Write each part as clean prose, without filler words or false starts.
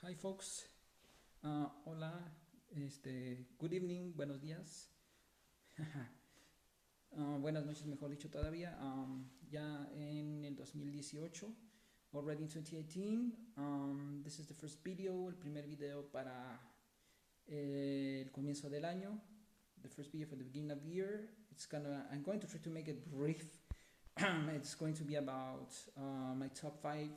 Hi folks, hola, good evening, buenos días, buenas noches mejor dicho todavía, ya en el 2018, already in 2018, this is the first video, el primer video para el comienzo del año, the first video for the beginning of the year. I'm going to try to make it brief. It's going to be about my top 5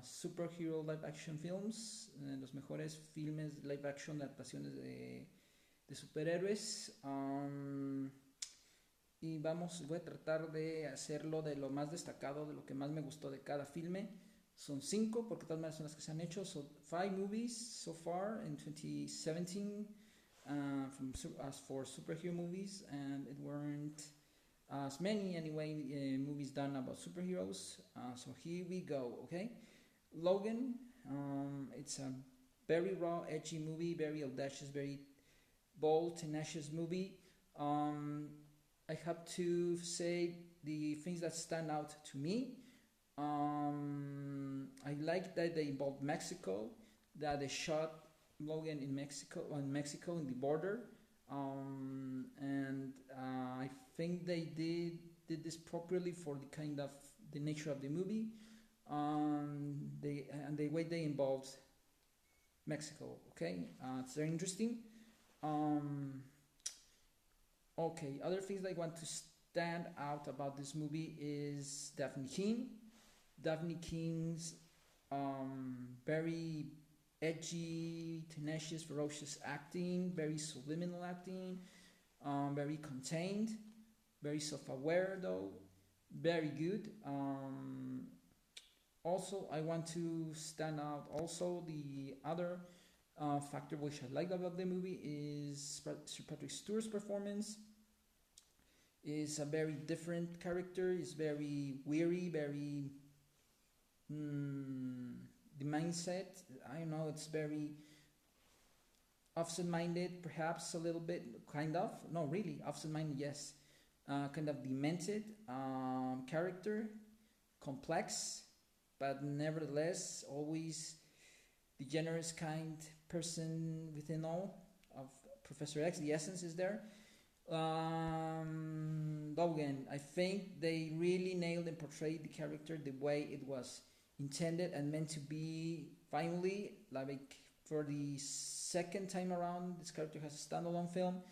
superhero live action films, los mejores filmes live action de adaptaciones de superhéroes. Y voy a tratar de hacerlo de lo más destacado, de lo que más me gustó de cada filme. Son 5, porque todas maneras son las que se han hecho. So 5 movies so far in 2017 as for superhero movies, and it weren't as many anyway movies done about superheroes. So here we go. Okay, Logan. It's a very raw, edgy movie, very audacious, very bold, tenacious movie. I have to say the things that stand out to me. I like that they involved Mexico, that they shot Logan in Mexico, in the border, and I think they did this properly for the nature of the movie. The way they involved Mexico. Okay, it's very interesting. Okay, other things I want to stand out about this movie is Daphne King. Daphne King's very edgy, tenacious, ferocious acting, very subliminal acting, very contained, very self-aware though, very good. Also, I want to stand out also the other factor which I like about the movie is Sir Patrick Stewart's performance. Is a very different character, is very weary, very the mindset, I don't know, it's very absent-minded, perhaps a little bit, kind of, no really, absent-minded, yes, kind of demented character, complex, but nevertheless always the generous, kind person within all of Professor X. The essence is there. Logan, I think they really nailed and portrayed the character the way it was intended and meant to be. Finally, like for the second time around, this character has a standalone film.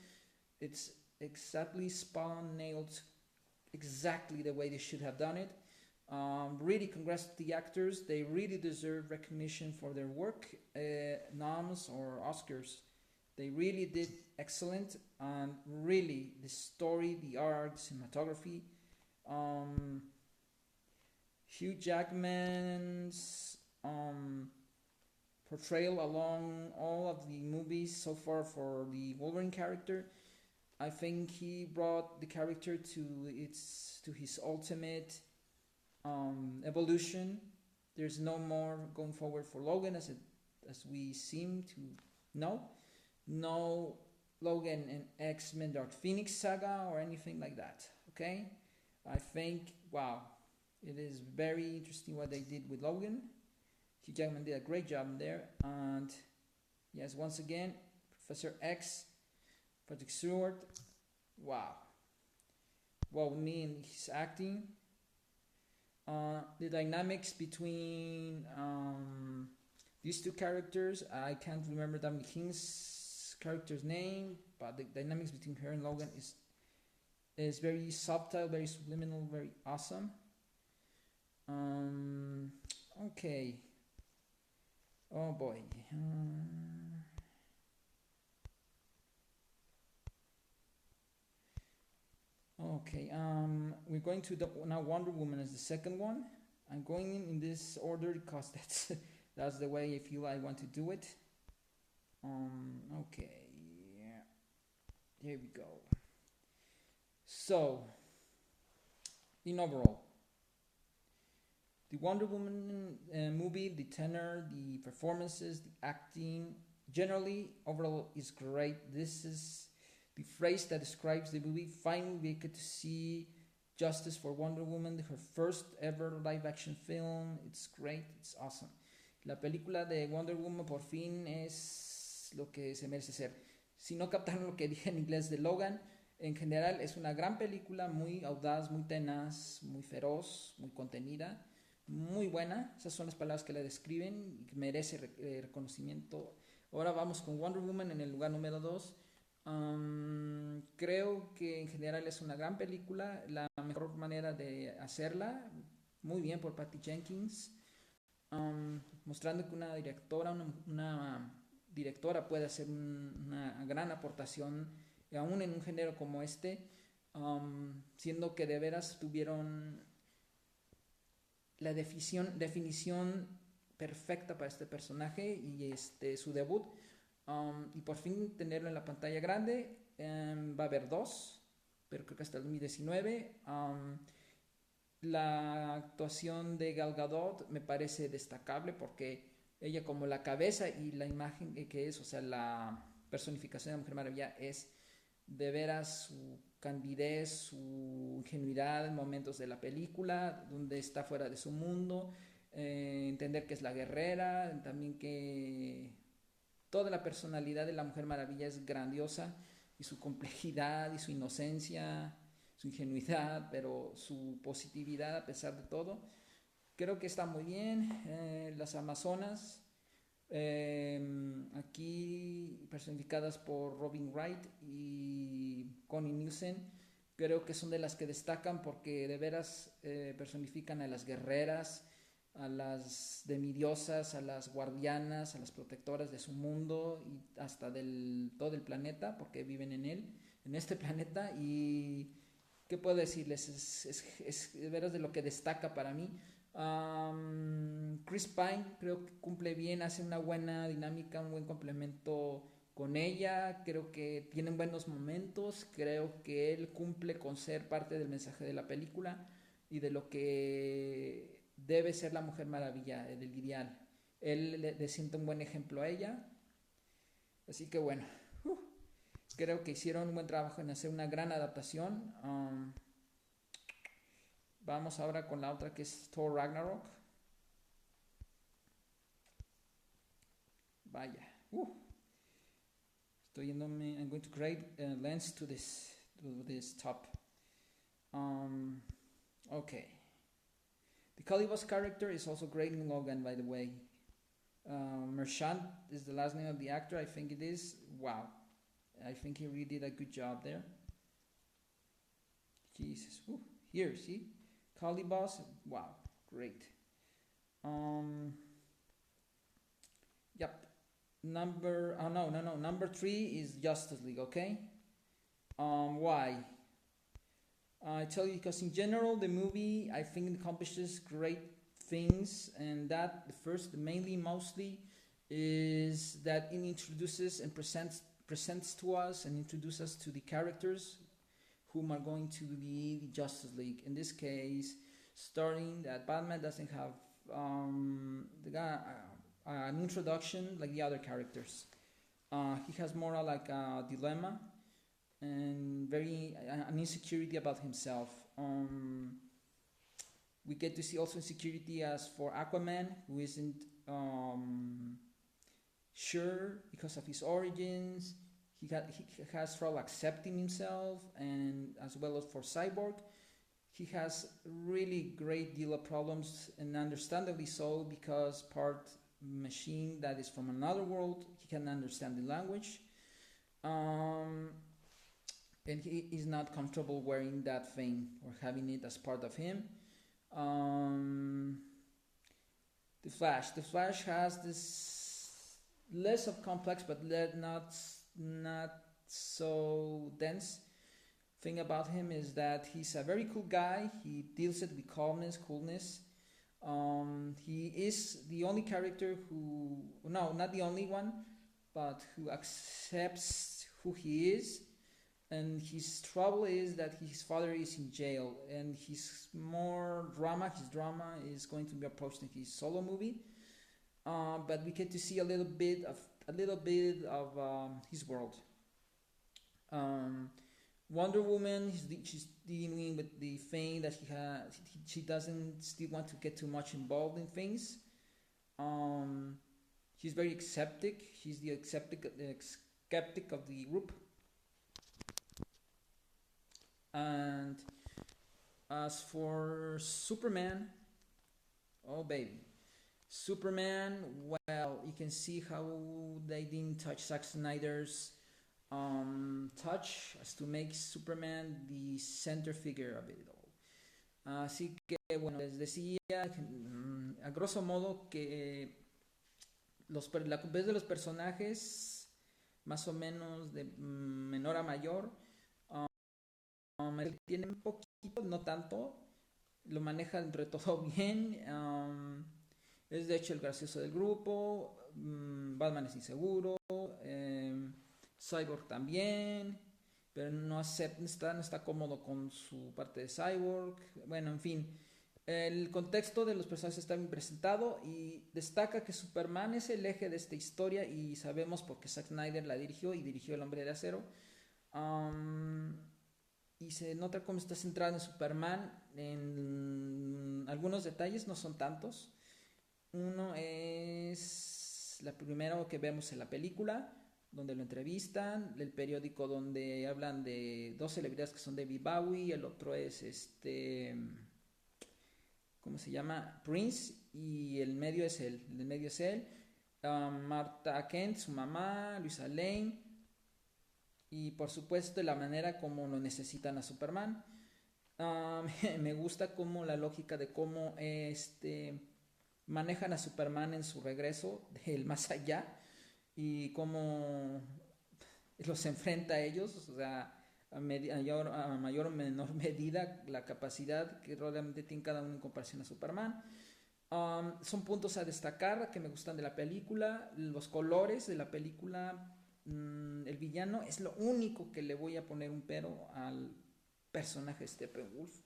It's exactly spawn nailed exactly the way they should have done it. Really congrats to the actors. They really deserve recognition for their work, noms or Oscars. They really did excellent, and really the story, the art, the cinematography. Hugh Jackman's portrayal along all of the movies so far for the Wolverine character, I think he brought the character to his ultimate evolution. There's no more going forward for Logan as we seem to know. No Logan and X-Men Dark Phoenix saga or anything like that. Okay, I think wow, it is very interesting what they did with Logan. Hugh Jackman did a great job there, and yes, once again, Professor X, Patrick Stewart, wow, me and his acting, the dynamics between these two characters. I can't remember Daphne King's character's name, but the dynamics between her and Logan is very subtle, very subliminal, very awesome. Okay. Oh boy. Okay. We're going to now Wonder Woman as the second one. I'm going in this order because that's the way I feel I want to do it. Okay, yeah. Here we go. So, in overall, the Wonder Woman movie, the tenor, the performances, the acting, generally, overall is great. This is the phrase that describes the movie. Finally, we get to see justice for Wonder Woman, her first ever live action film. It's great, it's awesome. La película de Wonder Woman por fin es lo que se merece ser. Si no captaron lo que dije en inglés de Logan, en general es una gran película, muy audaz, muy tenaz, muy feroz, muy contenida, muy buena. Esas son las palabras que la describen y que merece reconocimiento. Ahora vamos con Wonder Woman en el lugar número 2. Creo que en general es una gran película, la mejor manera de hacerla, muy bien por Patty Jenkins, mostrando que una directora puede hacer una gran aportación, aún en un género como este, siendo que de veras tuvieron la definición perfecta para este personaje y su debut. Y por fin tenerlo en la pantalla grande. Va a haber dos, pero creo que hasta el 2019. La actuación de Gal Gadot me parece destacable porque ella como la cabeza y la imagen que es, o sea, la personificación de la Mujer Maravilla es de veras su candidez, su ingenuidad en momentos de la película, donde está fuera de su mundo, entender que es la guerrera, también que toda la personalidad de la Mujer Maravilla es grandiosa y su complejidad y su inocencia, su ingenuidad, pero su positividad a pesar de todo. Creo que está muy bien. Las Amazonas, aquí personificadas por Robin Wright y Connie Nielsen, creo que son de las que destacan porque de veras personifican a las guerreras, a las demidiosas, a las guardianas, a las protectoras de su mundo y hasta todo el planeta, porque viven en este planeta. Y ¿qué puedo decirles? Es de veras de lo que destaca para mí. Chris Pine creo que cumple bien, hace una buena dinámica, un buen complemento con ella. Creo que tienen buenos momentos. Creo que él cumple con ser parte del mensaje de la película y de lo que debe ser la Mujer Maravilla, del ideal. Él le siente un buen ejemplo a ella. Así que bueno, creo que hicieron un buen trabajo en hacer una gran adaptación. Vamos ahora con la otra, que es Thor Ragnarok. Vaya. Estoy yéndome. I'm going to create a lens to this top. Okay. The Calibos character is also great in Logan, by the way. Merchant is the last name of the actor. I think it is. Wow. I think he really did a good job there. Jesus. Here, see? Calibos. Wow. Great. Yep. Number 3 is Justice League, okay? Why? I tell you, because in general, the movie, I think, it accomplishes great things, and that mostly, is that it introduces and presents to us and introduces us to the characters whom are going to be the Justice League. In this case, starting that Batman doesn't have an introduction like the other characters. He has more like a dilemma and an insecurity about himself. We get to see also insecurity as for Aquaman, who isn't sure because of his origins. He has trouble accepting himself, and as well as for Cyborg, he has really great deal of problems, and understandably so, because part machine that is from another world, he can understand the language. And he is not comfortable wearing that thing or having it as part of him. The Flash has this less of complex, but not so dense thing about him, is that he's a very cool guy. He deals it with calmness, coolness. He is the only character not the only one, but who accepts who he is. And his trouble is that his father is in jail, and his drama is going to be approached in his solo movie. But we get to see a little bit of his world. Wonder Woman, she's dealing with the thing that she doesn't still want to get too much involved in things. Um, he's very skeptic. He's the skeptic of the group. And as for Superman, oh baby, Superman. Well, you can see how they didn't touch Zack Snyder's touch as to make Superman the center figure of it all. Así que bueno, les decía a grosso modo que la vez de los personajes más o menos de menor a mayor tienen un poquito, no tanto, lo maneja entre todo bien. Es de hecho el gracioso del grupo. Batman es inseguro. Cyborg también, pero no está cómodo con su parte de Cyborg. Bueno, en fin, el contexto de los personajes está bien presentado y destaca que Superman es el eje de esta historia y sabemos porque Zack Snyder la dirigió y dirigió El Hombre de Acero. Y se nota cómo está centrado en Superman en algunos detalles, no son tantos. Uno es la primero que vemos en la película, donde lo entrevistan, el periódico donde hablan de dos celebridades que son David Bowie, el otro es ¿cómo se llama? Prince, y el medio es él. El medio es él. Martha Kent, su mamá, Luisa Lane, y por supuesto la manera como lo necesitan a Superman. Me gusta como la lógica de cómo manejan a Superman en su regreso del más allá y cómo los enfrenta a ellos, o sea, a mayor o menor medida la capacidad que realmente tiene cada uno en comparación a Superman. Son puntos a destacar que me gustan de la película, los colores de la película. El villano es lo único que le voy a poner un pero al personaje de Steppenwolf.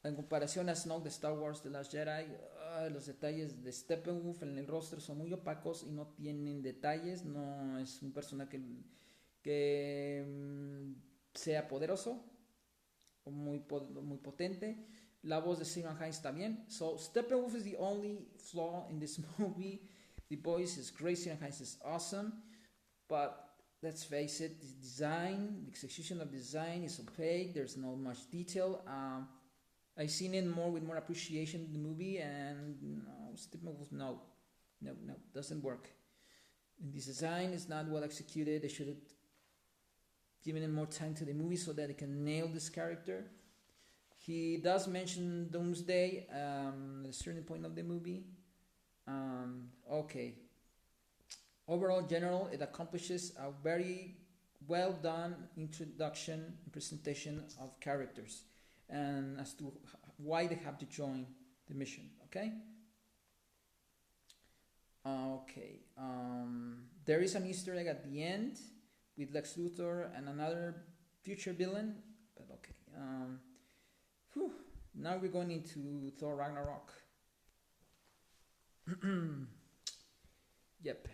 En comparación a Snoke de Star Wars The Last Jedi, los detalles de Steppenwolf en el rostro son muy opacos y no tienen detalles. No es un personaje que sea poderoso o muy potente. La voz de Stephen Hines también. So Steppenwolf is the only flaw in this movie. The voice is great, Stephen Hines is awesome, but let's face it, the execution of design is opaque. There's not much detail. I've seen it with more appreciation in the movie, and Steppenwolf, no, doesn't work. The design is not well executed. They should have given him more time to the movie so that they can nail this character. He does mention Doomsday at a certain point of the movie. Okay. Overall, general, it accomplishes a very well done introduction and presentation of characters and as to why they have to join the mission. Okay. There is an Easter egg at the end with Lex Luthor and another future villain, but okay. Now we're going into Thor Ragnarok. Yep.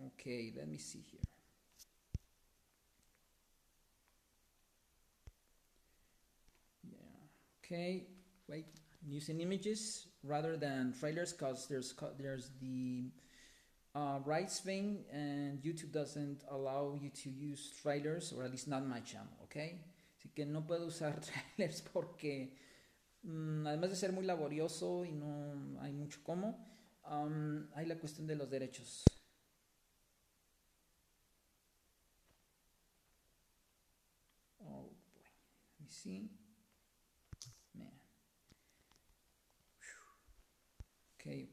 Okay, let me see here. Yeah. Okay. Wait. I'm using images rather than trailers because there's the rights thing, and YouTube doesn't allow you to use trailers, or at least not my channel. Okay. Así que no puedo usar trailers porque además de ser muy laborioso y no hay mucho como, hay la cuestión de los derechos. Oh boy, let me see. Man. Okay.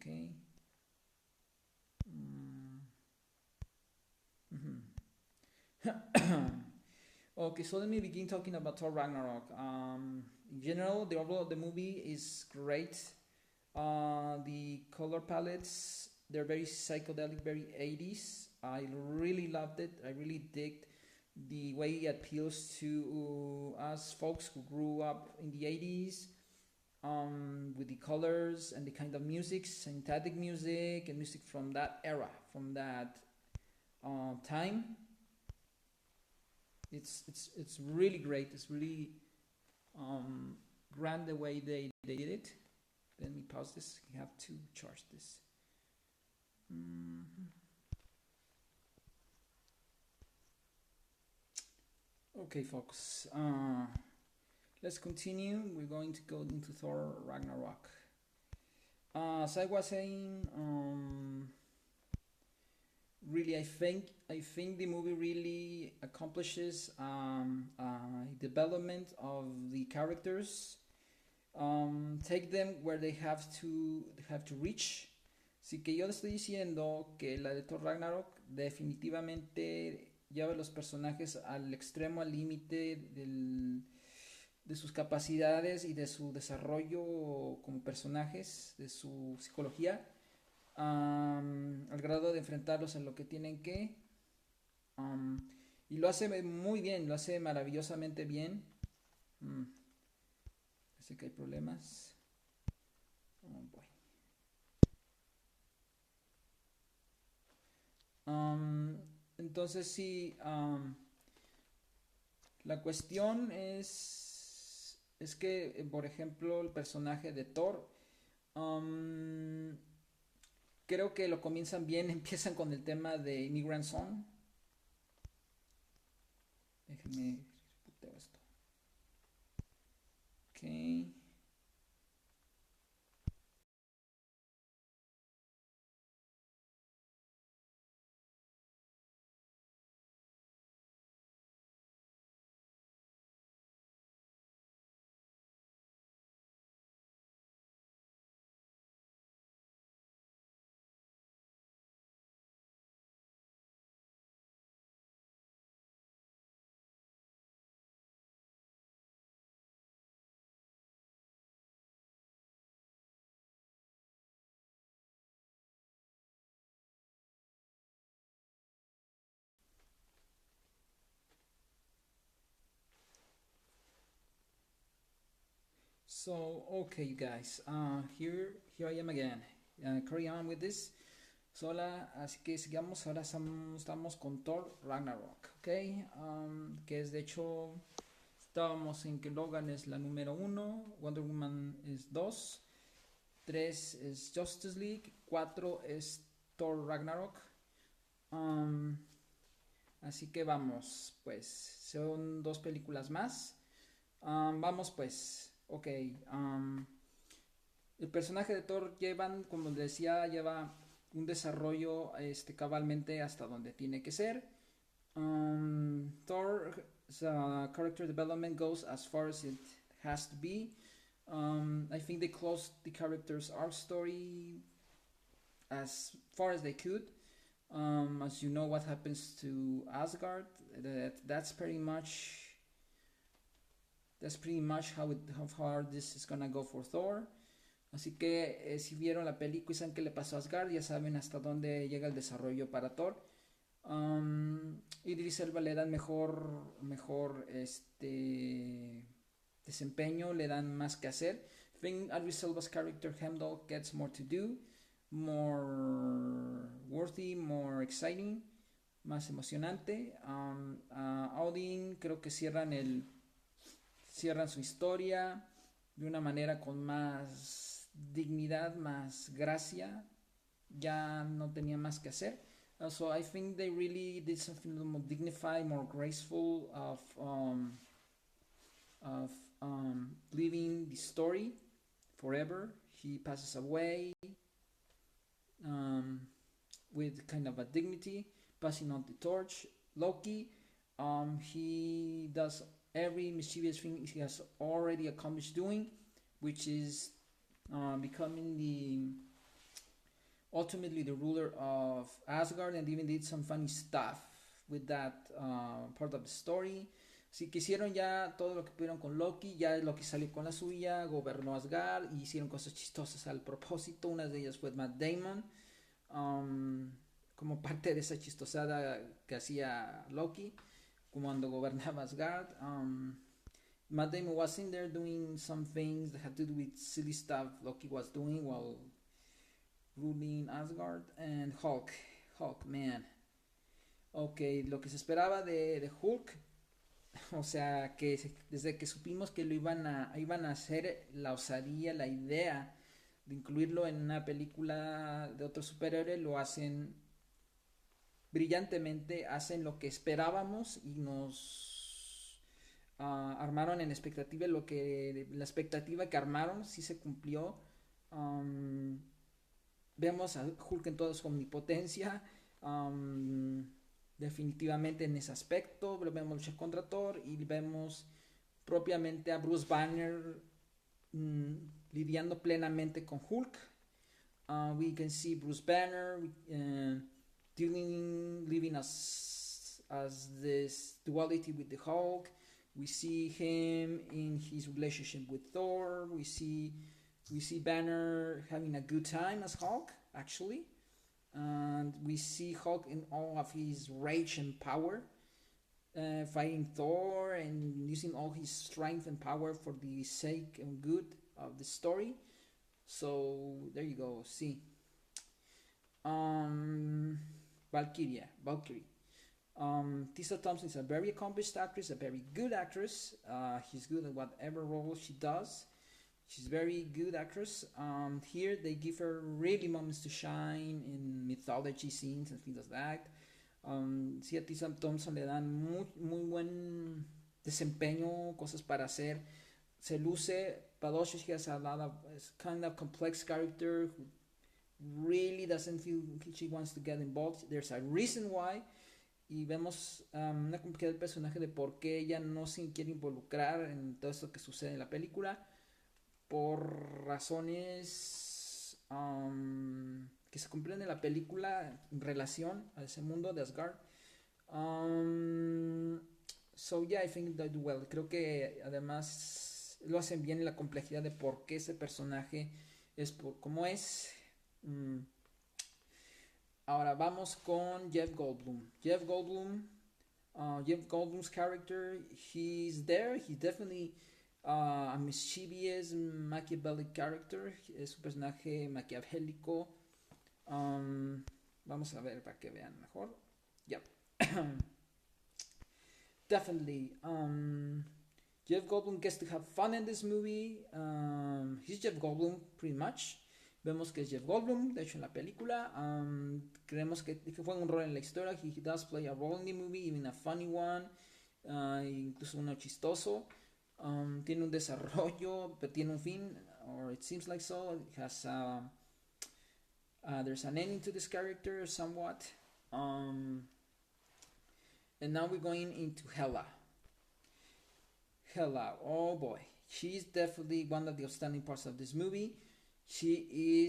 Okay, so let me begin talking about Thor Ragnarok. In general, the overall of the movie is great. The color palettes, they're very psychedelic, very 80s. I really loved it. I really digged the way it appeals to us folks who grew up in the 80s, with the colors and the kind of music, synthetic music and music from that era, from that time. It's really great. It's really grand the way they did it. Let me pause this. You have to charge this. Mhm. Okay, folks. Let's continue. We're going to go into Thor Ragnarok. As I was saying, really, I think the movie really accomplishes development of the characters. Take them where they have to reach. Así que yo le estoy diciendo que la de Thor Ragnarok definitivamente lleva a los personajes al extremo, al límite de sus capacidades y de su desarrollo como personajes, de su psicología, al grado de enfrentarlos a lo que tienen que. um, y lo hace muy bien, lo hace maravillosamente bien. Mm, Sé que hay problemas. Oh, boy. Um, entonces sí, la cuestión es que, por ejemplo, el personaje de Thor, um, creo que lo comienzan bien, empiezan con el tema de Immigrant Song. Déjenme puteo esto. Ok. So, okay, you guys, here I am again. Carry on with this. Sola, así que sigamos. Ahora estamos con Thor Ragnarok, ¿ok? Que es de hecho, estábamos en que Logan es la número uno, Wonder Woman es 2, 3 es Justice League, 4 es Thor Ragnarok. Um, Así que vamos, pues, son dos películas más. Vamos pues, ok. El personaje de Thor como les decía, lleva un desarrollo cabalmente hasta donde tiene que ser. Thor's character development goes as far as it has to be. I think they closed the character's arc story as far as they could. As you know, what happens to Asgard, that's pretty much how far this is gonna go for Thor. Así que si vieron la película y saben qué le pasó a Asgard, ya saben hasta dónde llega el desarrollo para Thor. Idris Elba le dan mejor desempeño, le dan más que hacer. I think Idris Elba's character Heimdall gets more to do, more worthy, more exciting, más emocionante. Odin creo que cierran su historia de una manera con más dignidad, más gracia. Ya no tenía más que hacer. So I think they really did something a little more dignified, more graceful of living the story forever. He passes away um, with kind of a dignity, passing on the torch. Loki, he does every mischievous thing he has already accomplished doing, which is becoming ultimately the ruler of Asgard, and even did some funny stuff with that part of the story. Si quisieron ya todo lo que pudieron con Loki, ya Loki salió con la suya, gobernó Asgard y hicieron cosas chistosas al propósito. Una de ellas fue Matt Damon, como parte de esa chistosada que hacía Loki cuando gobernaba Asgard. Matt Damon was in there doing some things that had to do with silly stuff Loki was doing while ruling Asgard. And Hulk, man. Ok, lo que se esperaba de Hulk, o sea, que desde que supimos que iban a hacer la osadía, la idea de incluirlo en una película de otro superhéroe, lo hacen brillantemente, hacen lo que esperábamos y nos armaron en expectativa. La expectativa que armaron sí se cumplió. Um, Vemos a Hulk en toda su omnipotencia. Definitivamente en ese aspecto. Vemos luchar contra Thor y vemos propiamente a Bruce Banner lidiando plenamente con Hulk. We can see Bruce Banner living as this duality with the Hulk. We see him in his relationship with Thor. We see Banner having a good time as Hulk, actually. And we see Hulk in all of his rage and power, fighting Thor and using all his strength and power for the sake and good of the story. So there you go. See, Valkyrie. Tessa Thompson is a very accomplished actress, a very good actress. She's good at whatever role she does. She's a very good actress. Here they give her really moments to shine in mythology scenes and things like that. Sí, a Tessa Thompson le dan muy buen desempeño, cosas para hacer. Se luce. Padosha, she has a lot of kind of complex character who really doesn't feel she wants to get involved. There's a reason why. Y vemos una complejidad del personaje de por qué ella no se quiere involucrar en todo esto que sucede en la película. Por razones que se cumplen en la película en relación a ese mundo de Asgard. So yeah, I think they do well. Creo que además lo hacen bien en la complejidad de por qué ese personaje es como es. Ahora vamos con Jeff Goldblum. Jeff Goldblum's character, he's there. He's definitely a mischievous, Machiavellic character. Es un personaje maquiavélico. Vamos a ver para que vean mejor. Yep. Definitely. Jeff Goldblum gets to have fun in this movie. He's Jeff Goldblum, pretty much. Vemos que es Jeff Goldblum, de hecho en la película. Creemos que fue un rol en la historia. He does play a role in the movie, even a funny one. Incluso uno chistoso. Tiene un desarrollo, pero tiene un fin, or it seems like so. It has there's an ending to this character somewhat. And now we're going into Hela. Oh boy, she's definitely one of the outstanding parts of this movie. She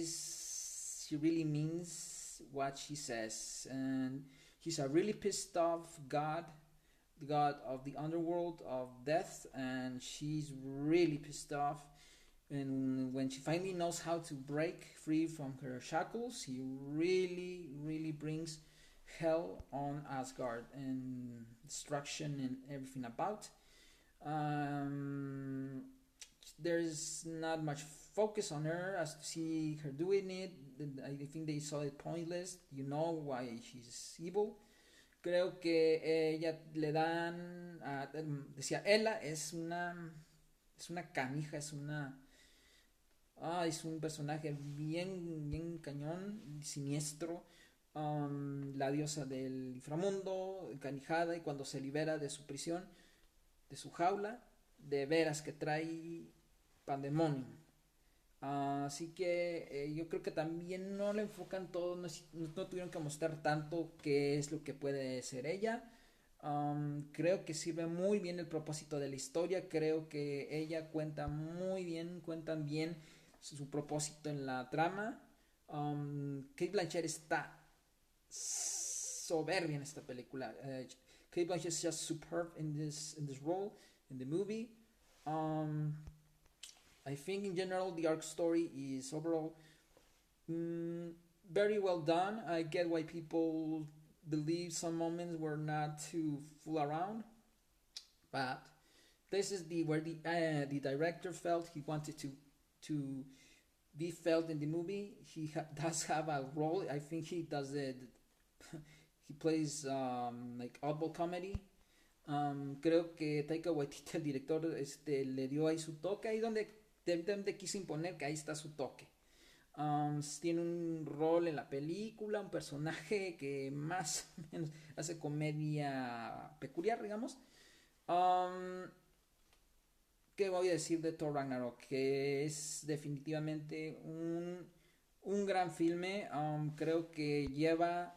really means what she says, and she's a really pissed off god, the god of the underworld of death, and she's really pissed off. And when she finally knows how to break free from her shackles, he really brings hell on Asgard and destruction and everything about. There's not much focus on her as to see her doing it. I think they saw it pointless. You know why she's evil. Creo que ella le dan decía Ella es una canija, es un personaje bien cañón, siniestro. La diosa del inframundo, encanijada, y cuando se libera de su prisión, de su jaula, de veras que trae pandemonium. Así que yo creo que también no le enfocan todo, no tuvieron que mostrar tanto qué es lo que puede ser ella. Creo que sirve muy bien el propósito de la historia. Creo que ella cuentan bien su propósito en la trama. Kate Blanchett está soberbia en esta película. Kate Blanchett is just superb in this role in the movie. I think in general the arc story is overall very well done. I get why people believe some moments were not too full around, but this is where the director felt he wanted to be felt in the movie. He does have a role. I think he does it. He plays like oddball comedy. Creo que Taika Waititi, el director, le dio ahí su toque, ahí donde quise imponer que ahí está su toque. Tiene un rol en la película, un personaje que más o menos hace comedia peculiar, digamos. Um, ¿Qué voy a decir de Thor Ragnarok? Que es definitivamente un gran filme. Creo que lleva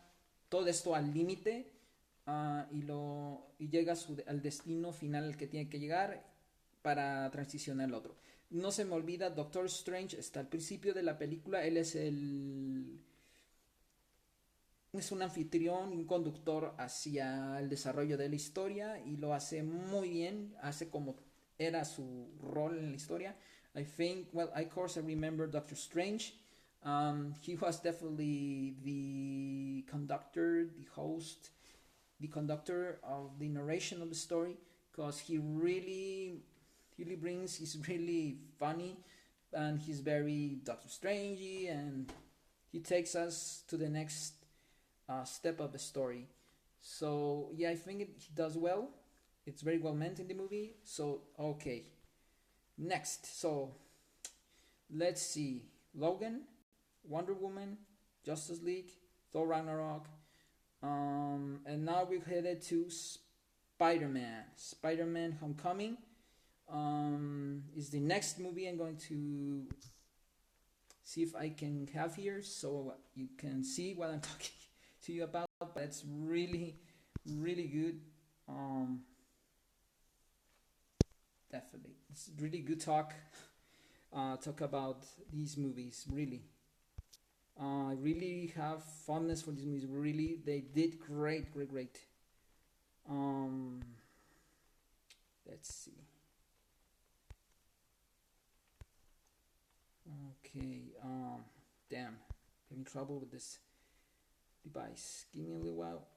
todo esto al límite, y llega al destino final al que tiene que llegar para transicionar al otro. No se me olvida, Doctor Strange está al principio de la película. Él es un anfitrión, un conductor hacia el desarrollo de la historia y lo hace muy bien, hace como era su rol en la historia. I think, well, of course, I remember Doctor Strange. He was definitely the conductor, the host, the conductor of the narration of the story, because he really brings, he's really funny, and he's very Doctor Strangey, and he takes us to the next step of the story. So yeah, I think he does well. It's very well meant in the movie. So okay, next. So let's see: Logan, Wonder Woman, Justice League, Thor Ragnarok, and now we're headed to Spider-Man. Spider-Man: Homecoming is the next movie I'm going to see if I can have here, so you can see what I'm talking to you about. But it's really, really good. Definitely, it's really good talk about these movies. Really, I really have fondness for these movies. Really, they did great, great, great. Um, let's see. Okay. Damn, having trouble with this device. Give me a little while.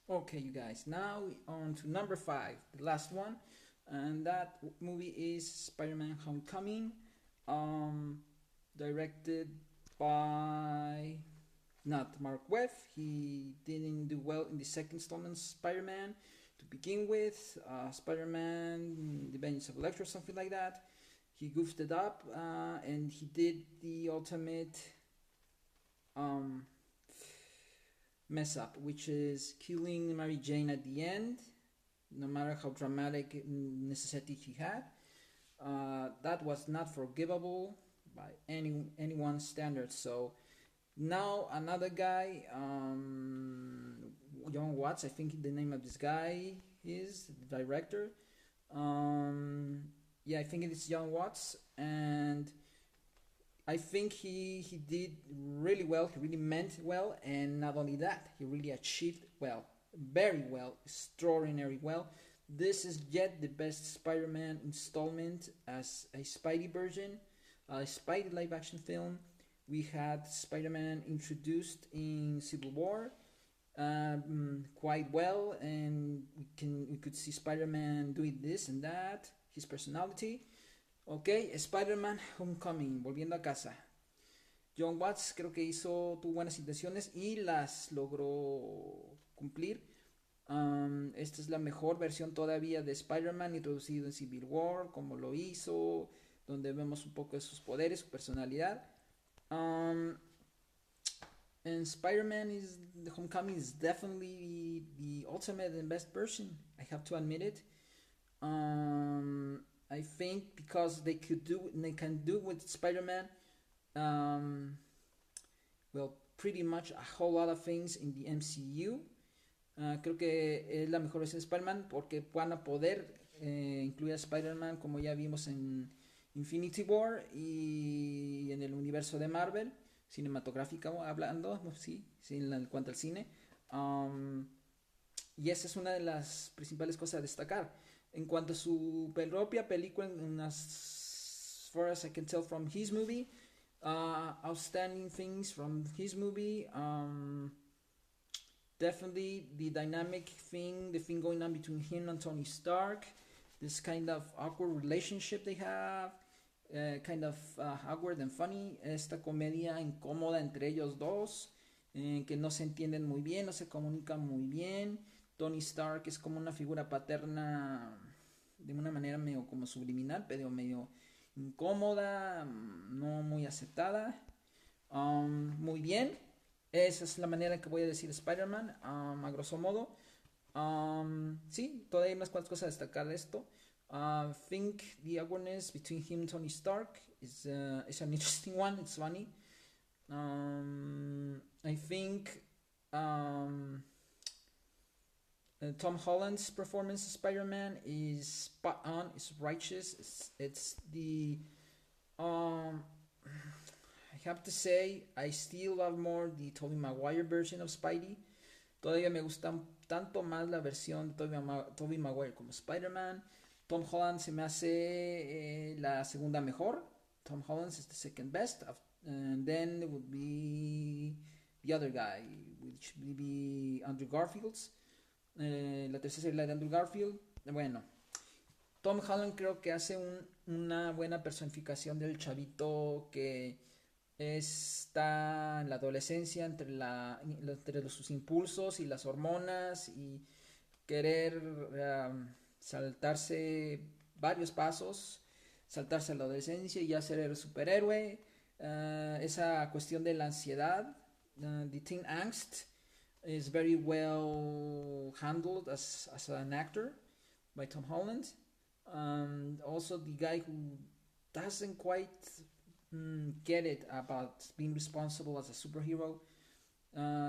Okay, you guys. Now on to number 5, the last one, and that movie is Spider-Man: Homecoming, um, directed by not Mark Webb. He didn't do well in the second installment, Spider-Man, to begin with. Spider-Man: The Vengeance of Electro, something like that. He goofed it up, and he did the ultimate um, mess up, which is killing Mary Jane at the end, no matter how dramatic necessity he had. That was not forgivable by anyone's standards. So now another guy, John Watts, I think the name of this guy is the director. Yeah, I think it is John Watts, and I think he did really well. He really meant well, and not only that, he really achieved well, very well, extraordinary well. This is yet the best Spider-Man installment as a Spidey version, a Spidey live-action film. We had Spider-Man introduced in Civil War quite well, and we could see Spider-Man doing this and that, his personality. Ok, Spider-Man Homecoming, volviendo a casa. John Watts creo que tuvo buenas intenciones y las logró cumplir. Esta es la mejor versión todavía de Spider-Man introducido en Civil War, como lo hizo, donde vemos un poco de sus poderes, su personalidad. And Spider-Man the Homecoming is definitely the ultimate and best version. I have to admit it. I think because they can do with Spider-Man, well, pretty much a whole lot of things in the MCU. Creo que es la mejor versión de Spider-Man porque van a poder incluir a Spider-Man como ya vimos en Infinity War y en el universo de Marvel, cinematográfica hablando, sí, en cuanto al cine. Y esa es una de las principales cosas a destacar. En cuanto a su propia película, as far as I can tell from his movie, outstanding things from his movie. Definitely the dynamic thing, the thing going on between him and Tony Stark, this kind of awkward relationship they have, kind of awkward and funny, esta comedia incómoda entre ellos dos, que no se entienden muy bien, no se comunican muy bien. Tony Stark es como una figura paterna de una manera medio como subliminal, pero medio incómoda, no muy aceptada. Muy bien. Esa es la manera en que voy a decir Spider-Man, a grosso modo. Sí, todavía hay unas cuantas cosas a destacar de esto. Think the awkwardness between him and Tony Stark is an interesting one. It's funny. I think Tom Holland's performance as Spider-Man is spot on. It's righteous. It's the I have to say, I still love more the Tobey Maguire version of Spidey. Todavía me gusta tanto más la versión de Tobey Maguire como Spider-Man. Tom Holland se me hace la segunda mejor. Tom Holland is the second best. And then it would be the other guy, which would be Andrew Garfield. La tercera sería la de Andrew Garfield. Bueno, Tom Holland creo que hace una buena personificación del chavito que está en la adolescencia entre sus impulsos y las hormonas y querer saltarse varios pasos, saltarse a la adolescencia y ya ser el superhéroe. Esa cuestión de la ansiedad, the teen angst, is very well handled as an actor by Tom Holland. Also the guy who doesn't quite get it about being responsible as a superhero.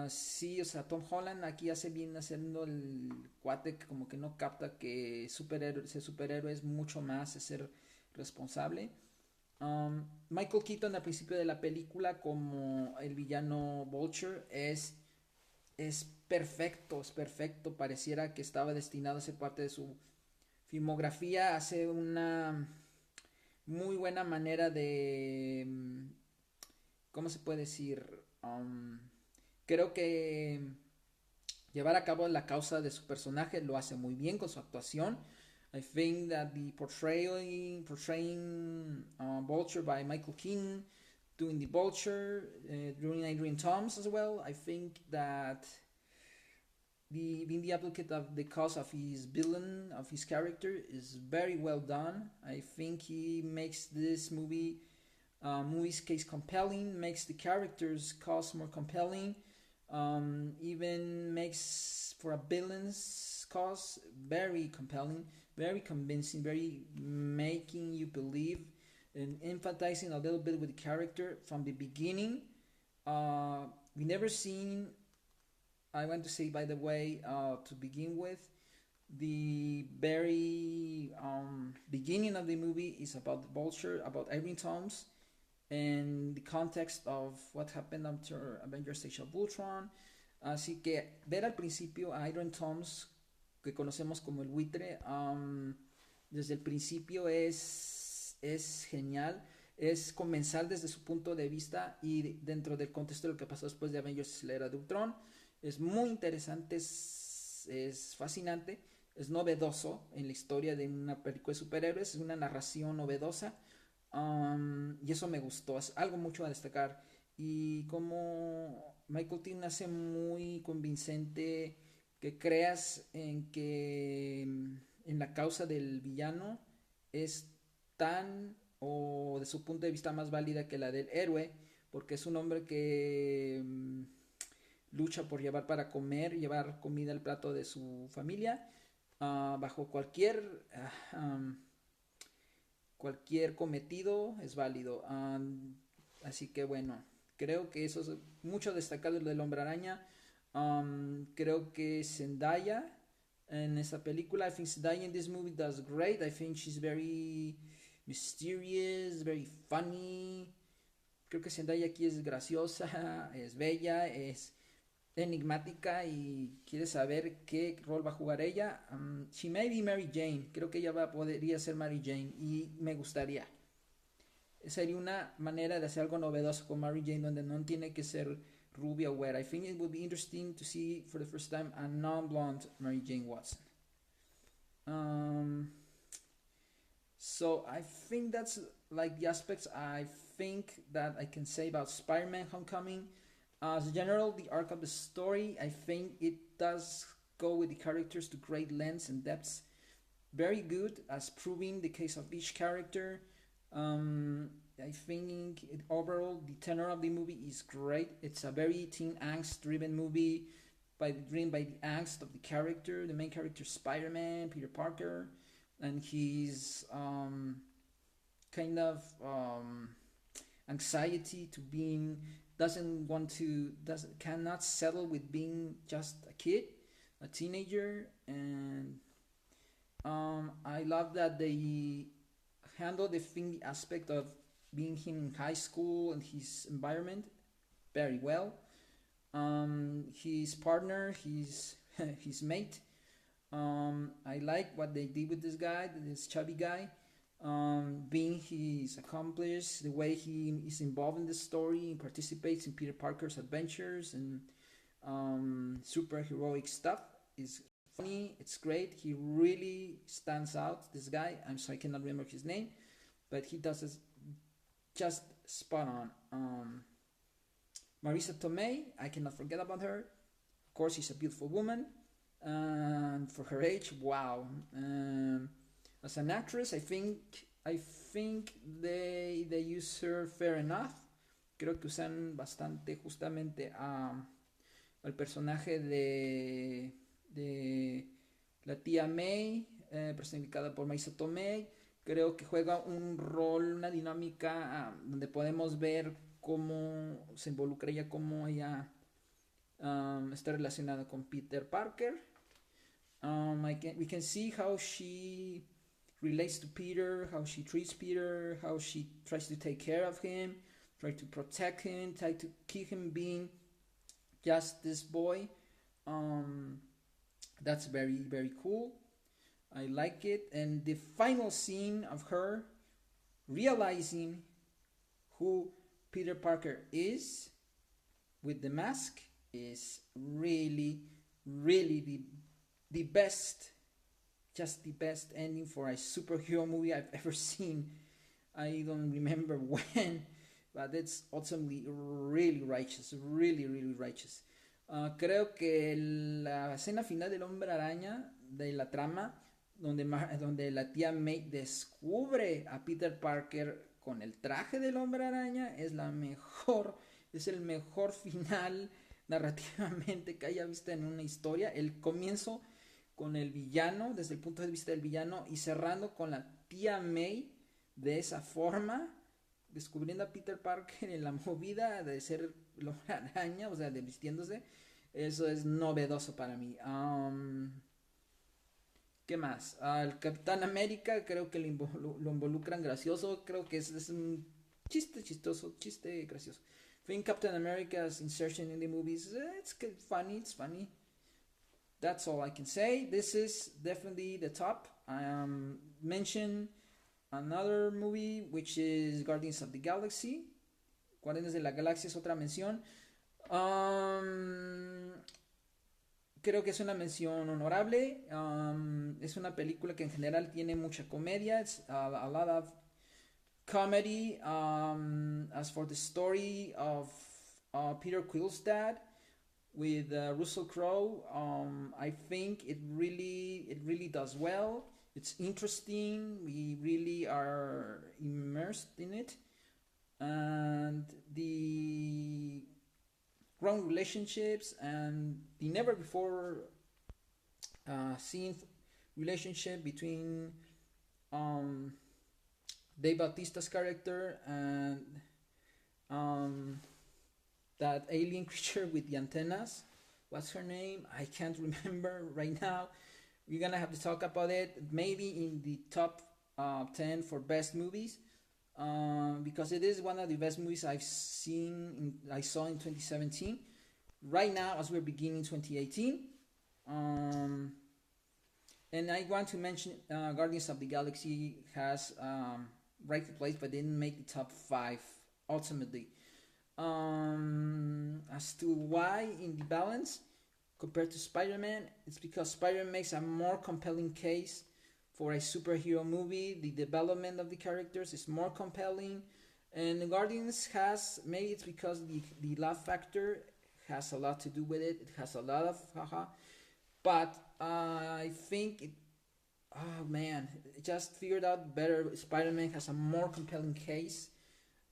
Sí, o sea, Tom Holland aquí hace bien haciendo el cuate que como que no capta que ser superhéroe es mucho más, es ser responsable. Michael Keaton al principio de la película como el villano Vulture es perfecto, pareciera que estaba destinado a ser parte de su filmografía, hace una muy buena manera de, ¿cómo se puede decir? Creo que llevar a cabo la causa de su personaje, lo hace muy bien con su actuación. I think that the portraying Vulture by Michael Keaton, doing the Vulture, doing Adrian Thomas as well. I think that being the advocate of the cause of his villain, of his character, is very well done. I think he makes this movie's case compelling, makes the character's cause more compelling, even makes for a villain's cause very compelling, very convincing, very making you believe and empathizing a little bit with the character from the beginning. We never seen, I want to say by the way, to begin with, the very beginning of the movie is about the Vulture, about Irving Thomas, and the context of what happened after Avengers Age of Ultron. Así que ver al principio a Iron Thomas, que conocemos como el buitre, desde el principio es genial. Es comenzar desde su punto de vista y dentro del contexto de lo que pasó después de Avengers, la era de Ultron. Es muy interesante, es fascinante, es novedoso en la historia de una película de superhéroes, es una narración novedosa. Y eso me gustó, es algo mucho a destacar. Y como Michael Keaton hace muy convincente que creas en que en la causa del villano es tan, o de su punto de vista, más válida que la del héroe, porque es un hombre que lucha por llevar para comer, llevar comida al plato de su familia, bajo cualquier cometido es válido. Así que bueno, creo que eso es mucho destacado del Hombre Araña. Creo que Zendaya en esta película, I think Zendaya in this movie does great. I think she's very mysterious, very funny. Creo que Zendaya aquí es graciosa, es bella, es enigmática y quiere saber qué rol va a jugar ella. She may be Mary Jane. Creo que ella podría ser Mary Jane y me gustaría. Sería una manera de hacer algo novedoso con Mary Jane donde no tiene que ser rubia o güera. I think it would be interesting to see for the first time a non-blonde Mary Jane Watson. So I think that's like the aspects I think that I can say about Spider-Man Homecoming. As a general, the arc of the story, I think it does go with the characters to great lengths and depths. Very good, as proving the case of each character. I think overall the tenor of the movie is great. It's a very teen angst driven movie, driven by the angst of the character, the main character Spider-Man, Peter Parker, and his kind of anxiety to being cannot settle with being just a kid, a teenager. And I love that they handle the aspect of being him in high school and his environment very well. His partner, his mate, I like what they did with this guy, this chubby guy, being his accomplice, the way he is involved in the story and participates in Peter Parker's adventures and superheroic stuff is funny. It's great. He really stands out, this guy. I'm sorry, I cannot remember his name, but he does it just spot on. Marisa Tomei, I cannot forget about her. Of course, she's a beautiful woman, and for her age, wow. As an actress, I think they use her fair enough. Creo que usan bastante justamente al personaje de la tía May, personificada por Marisa Tomei. Creo que juega un rol, una dinámica donde podemos ver cómo se involucra ella, cómo ella está relacionada con Peter Parker. We can see how she relates to Peter, how she treats Peter, how she tries to take care of him, try to protect him, try to keep him being just this boy. That's very, very cool. I like it. And the final scene of her realizing who Peter Parker is with the mask is really, really the best, just the best ending for a superhero movie I've ever seen. I don't remember when, but it's ultimately really righteous, really, really righteous. Creo que la escena final del Hombre Araña, de la trama, donde la tía May descubre a Peter Parker con el traje del Hombre Araña, es el mejor final narrativamente que haya visto en una historia. El comienzo con el villano, desde el punto de vista del villano, y cerrando con la tía May de esa forma, descubriendo a Peter Parker en la movida de ser el Hombre Araña, o sea, de vistiéndose. Eso es novedoso para mí. ¿Qué más? Al Capitán América creo que lo involucran gracioso. Creo que es un chiste chistoso, chiste gracioso. I think Captain America's insertion in the movies, it's funny, it's funny. That's all I can say. This is definitely the top. Mention another movie, which is Guardians of the Galaxy. Guardianes de la Galaxia es otra mención. Creo que es una mención honorable. Es una película que en general tiene mucha comedia. It's a lot of comedy. As for the story of Peter Quill's dad with Russell Crowe, I think it really does well. It's interesting. We really are immersed in it, and the wrong relationships and the never before seen relationship between Dave Bautista's character and that alien creature with the antennas. What's her name? I can't remember right now. We're gonna have to talk about it. Maybe in the top 10 for best movies, because it is one of the best movies I saw in 2017. Right now, as we're beginning 2018, and I want to mention Guardians of the Galaxy has rightful place, but didn't make the top 5 ultimately. As to why in the balance compared to Spider-Man, it's because Spider-Man makes a more compelling case for a superhero movie. The development of the characters is more compelling, and Guardians has, maybe it's because the laugh factor has a lot to do with it. It has a lot of haha, but I think it just figured out better. Spider-Man has a more compelling case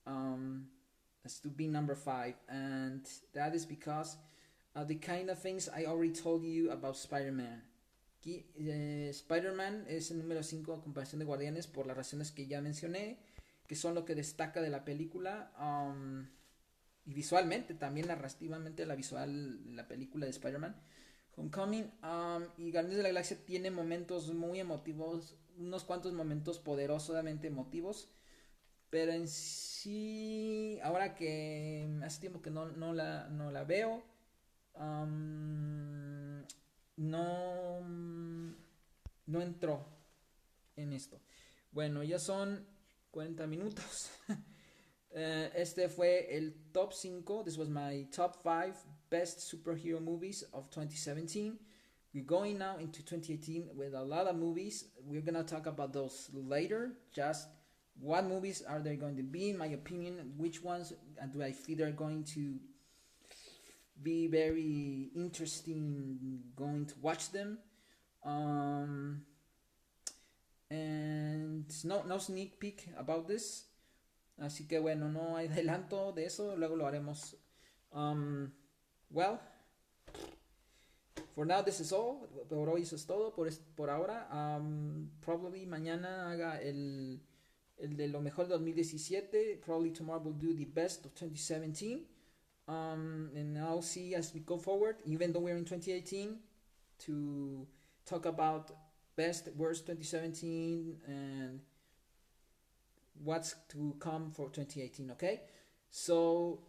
as to be number 5, and that is because the kind of things I already told you about Spider-Man. Spider-Man es el número 5 a comparación de Guardianes por las razones que ya mencioné, que son lo que destaca de la película, y visualmente, también narrativamente la película de Spider-Man Homecoming, y Guardianes de la Galaxia tiene momentos muy emotivos, unos cuantos momentos poderosamente emotivos, pero en sí, ahora que hace tiempo que no la veo, no entró en esto. Bueno, ya son 40 minutos. Este fue el top 5. This was my top 5 best superhero movies of 2017. We're going now into 2018 with a lot of movies. We're gonna talk about those later. Just what movies are there going to be, in my opinion, which ones do I feel are going to be very interesting going to watch them, and no sneak peek about this, así que bueno, no hay adelanto de eso, luego lo haremos. Well, for now this is all. Por hoy eso es todo por ahora. Probably mañana haga el de lo mejor de 2017. Probably tomorrow we'll do the best of 2017. And I'll see as we go forward, even though we're in 2018, to talk about best, worst 2017 and what's to come for 2018, okay? So,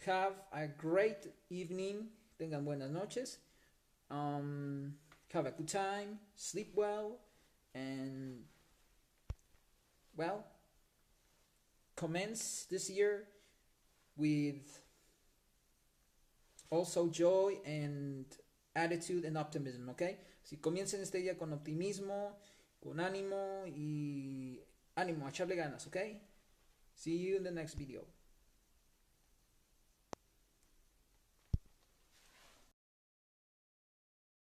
have a great evening. Tengan buenas noches. Have a good time. Sleep well. And, well, commence this year with also joy and attitude and optimism, ¿ok? Si comiencen este día con optimismo, con ánimo y ánimo, a echarle ganas, ¿ok? See you in the next video.